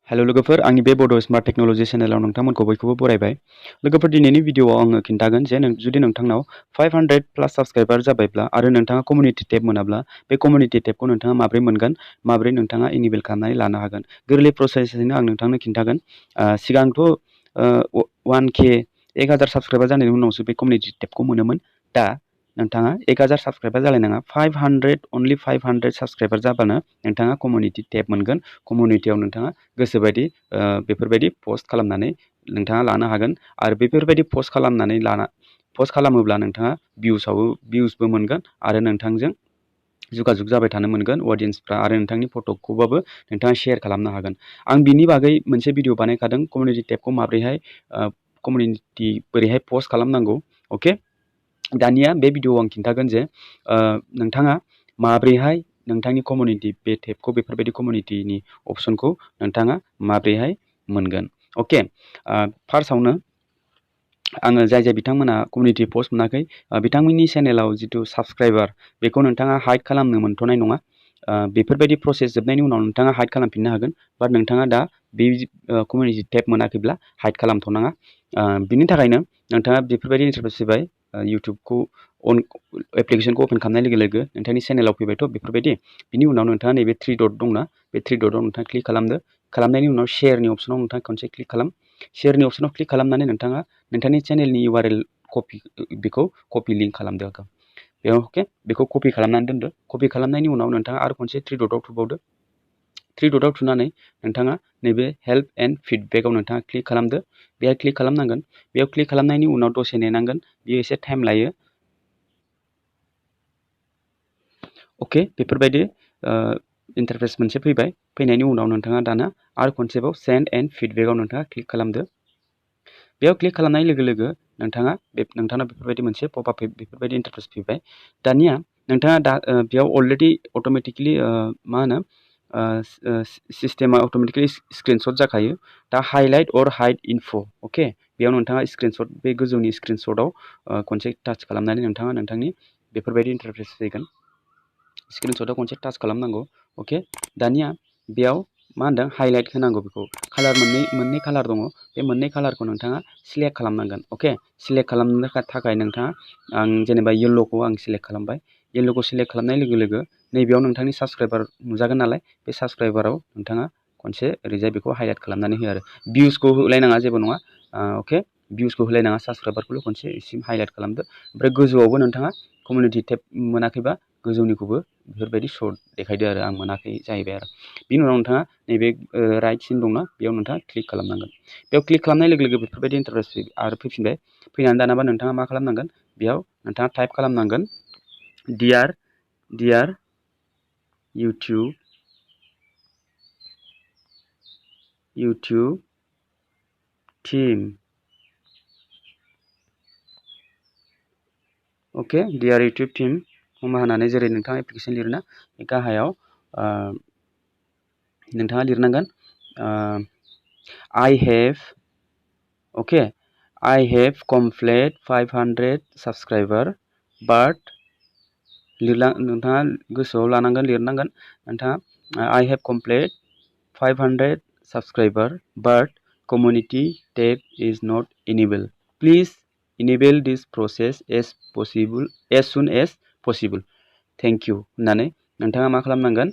Hello लोगोफोर आंनि बे बड स्मार्ट टेक्नोलॉजी चेनेलाव नोंथांमोनखौ बयखौबो बरायबाय। लोगोफोर दिनैनि भिडिअआव आङो खिन्थागोन जे जुदि नोंथांनाव 500 प्लस साबस्क्राइबार जाबायब्ला आरो नोंथाङा कम्युनिटी टेब मोनाब्ला बे कम्युनिटी टेबखौ नोंथाङा माबोरै मोनगोन, माबोरै नोंथाङा इनेबल खालामनानै लानो हागोन। गोरलै प्रसेसजोंनो आं नोंथांनो खिन्थागोन। सिगांथ' 1K 1000 साबस्क्राइबार जानायनि उनावसो बे कम्युनिटी टेबखौ मोनोमोन। दा नोंथाङा 1000 साबस्क्राइबार जालायनाङा, 500 साबस्क्राइबार जाबानो नोंथाङा कम्युनिटी टेब मोनगोन। कम्युनिटीयाव नोंथाङा गोसोबायदि बेफोरबायदि पस्ट खालामनानै नोंथाङा लानो हागोन। आरो बेफोरबायदि पस्ट खालामोब्ला नोंथाङा भिउसबो मोनगोन आरो नोंथांजों जुगाजुग जाबाय थानो मोनगोन अडियन्सफ्रा, आरो नोंथांनि फट'खौबाबो नोंथाङा शेयार खालामनो हागोन। आं बिनि बागै मोनसे भिडिअ बानायखादों, कम्युनिटी टेबखौ माबोरैहाय बोरैहाय पस्ट खालामनांगौ। अके, दानिया बे भिडिअआव आं खिन्थागोन जे नोंथाङा माबोरैहाय नोंथांनि कम्युनिटी बे टेबखौ, बेफोरबायदि कम्युनिटीनि अप्सनखौ नोंथाङा माबोरैहाय मोनगोन। अके, फार्स्टआवनो आङो जाय बिथांमोना कम्युनिटी पस्ट मोनाखै, बिथांमोननि चेनेलाव जिथु साबस्क्राइबार बेखौ नोंथाङा हाइड खालामनो मोनथ'नाय नङा। बेफोरबायदि प्रसेस जोबनायनि उनाव नोंथाङा हाइड खालामफिननो हागोन। बाट नोंथाङा दा बे कम्युनिटी टेब मोनाखैब्ला हाइड खालामथ'नाङा। बिनि थाखायनो नोंथाङा बेफोरबायदि इन्टारफेस फैबाय, इउटुबखौ एप्लिकेशनखौ अपेन खालामनाय लोगो लोगो नोंथांनि चेनेलाव फैबायथ' बेफोरबायदि। बिनि उनाव नोंथाङा नैबे 3 डट दंना, बे 3 डटआव नोंथाङा क्लिक खालामदो। खालामनायनि उनाव शेयारनि अप्सनाव नोंथाङा खनसे क्लिक खालाम। शेयारनि अप्सनाव क्लिक खालामनानै नोंथाङा नोंथांनि चेनेलनि URL बेखौ कपि लिंक खालामदो। बेयाव अके, बेखौ कपि खालामनानै दोनदो। कपि खालामनायनि उनाव नोंथाङा आरो खनसे 3 डटआव थुबावदो। 3 डटआव थुनानै नोंथाङा नैबे हेल्प एन्ड फिडबेकआव नोंथाङा क्लिक खालामदो। बेहाय क्लिक खालामनांगोन। बेयाव क्लिक खालामनायनि उनाव दसे नेनांगोन, बेयो एसे टाइम लायो। अके, बेफोरबायदि इन्टारफेस मोनसे फैबाय। फैनायनि उनाव नोंथाङा दाना आरो खनसेबाव सेन्ड एन्ड फिडबेकआव नोंथाङा क्लिक खालामदो। बेयाव क्लिक खालामनाय लोगो लोगो नोंथांना बेफोरबायदि मोनसे पपआप बेफोरबायदि इन्टारफेस फैबाय। दानिया नोंथाङा बेयाव अलरेडि अट'मेटिकेलि सिस्टेमा अट'मेटिकेलि स्क्रिनशट जाखायो। दा हाइलाइट अर हाइड इनफ'। अके, बेयाव नोंथाङा स्क्रिनशट, बे गोजौनि स्क्रिनशटआव खनसे टाच खालामनानै नोंथाङा नोंथांनि बेफोरबायदि इन्टारफेस फैगोन। स्क्रिनशटआव खनसे टाच खालामनांगौ। अके, दानिया बेयाव मा होनदों, हाइलाइट होनांगौ। बेखौ कालार मोननै कालार दङ। बे मोननै कालारखौ नोंथाङा सिलेक्ट खालामनांगोन। अके, सिलेक्ट खालामनो थाखाय नोंथाङा, आं जेनेबा येल्ल'खौ आं सिलेक्ट खालामबाय। येल्ल'खौ सिलेक्ट खालामनाय लोगो लोगो नैबेयाव नोंथांनि साबस्क्राइबार नुजागोन नालाय, बे साबस्क्राइबाराव नोंथाङा खनसे ओरैजाय बेखौ हाइलाइट खालामनानै हो आरो भिउसखौ होलायनाङा, जेबो नङा। अके, भिउसखौ होलायनाङा, साबस्क्राइबारखौल' खनसे इसिम हाइलाइट खालामदो। ओमफ्राय गोजौआवबो नोंथाङा कम्युनिटी टेब मोनाखैबा गोजौनिखौबो बेफोरबायदि सर्ट देखायदो आरो आं मोनाखै जाहैबाय आरो। बिनि उनाव नोंथाङा नैबे राइट सिन दंना, बेयाव नोंथाङा क्लिक खालामनांगोन। बेयाव क्लिक खालामनाय लोगो लोगो बेफोरबायदि इन्टारफेस आरो फैफिनबाय। फैनानै दानाबा नोंथाङा मा खालामनांगोन, बेयाव नोंथाङा टाइप खालामनांगोन, डियार इउटुब टीम। अके, डियार इउटुब टीम कमा होनानै जेरै नोंथाङा एप्लिकेसन लिरोना, बे गाहायाव नोंथाङा लिरनांगोन I have complete 500 subscriber but नोंथाङा गोसोआव लानांगोन, लिरनांगोन नोंथाङा I have complete 500 subscriber but community tab is not enabled. Please enable this process as soon as possible. Thank you होननानै नोंथाङा मा खालामनांगोन,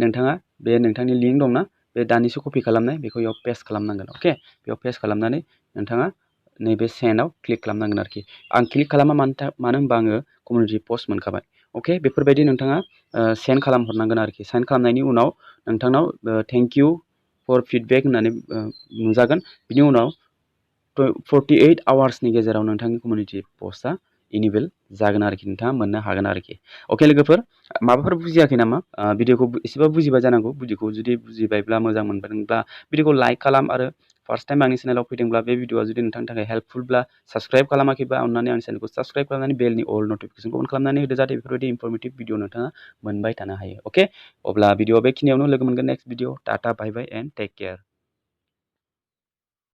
नोंथाङा बे नोंथांनि लिंक दंना, बे दानिसो कपि खालामनाय, बेखौ बेयाव पेस्ट खालामनांगोन। अके, बेयाव पेस्ट खालामनानै नोंथाङा नैबे सेन्डआव क्लिक खालामनांगोन आरोखि। आं क्लिक खालामा, मानो होनबा आङो कम्युनिटी पस्ट मोनखाबाय। अके, बेफोरबायदि नोंथाङा सेन्ड खालामहरनांगोन आरोखि। सेन्ड खालामनायनि उनाव नोंथांनाव थेंक इउ फर फिडबेक होननानै नुजागोन। बिनि उनाव 48 आवार्सनि गेजेराव नोंथांनि कम्युनिटी पस्टआ इनेबल जागोन आरोखि, नोंथाङा मोननो हागोन आरोखि। अके लोगोफोर, माबाफोर बुजियाखै नामा? भिडिअखौ एसेबा बुजिबाय जानांगौ। भिडिअखौ जुदि बुजिबायब्ला, मोजां मोनदोंब्ला भिडिअखौ लाइक खालाम। आरो फार्स्ट टाइम आंनि चेनेलाव फैदोंब्ला, बे भिडिअआ जुदि नोंथांनि थाखाय हेल्पफुलब्ला, साबस्क्राइब खालामाखैबा अननानै आंनि चेनेलखौ साबस्क्राइब खालामनानै बेलनि अल नटिफिकेसनखौ अन खालामनानै होदो, जाहाथे बेफोरबायदि इनफरमेटिभ भिडिअ नोंथाङा मोनबाय थानो हायो। अके, अब्ला भिडिअआ बेखिनियावनो, लोगो मोनगोन next video. Tata, bye bye and take care.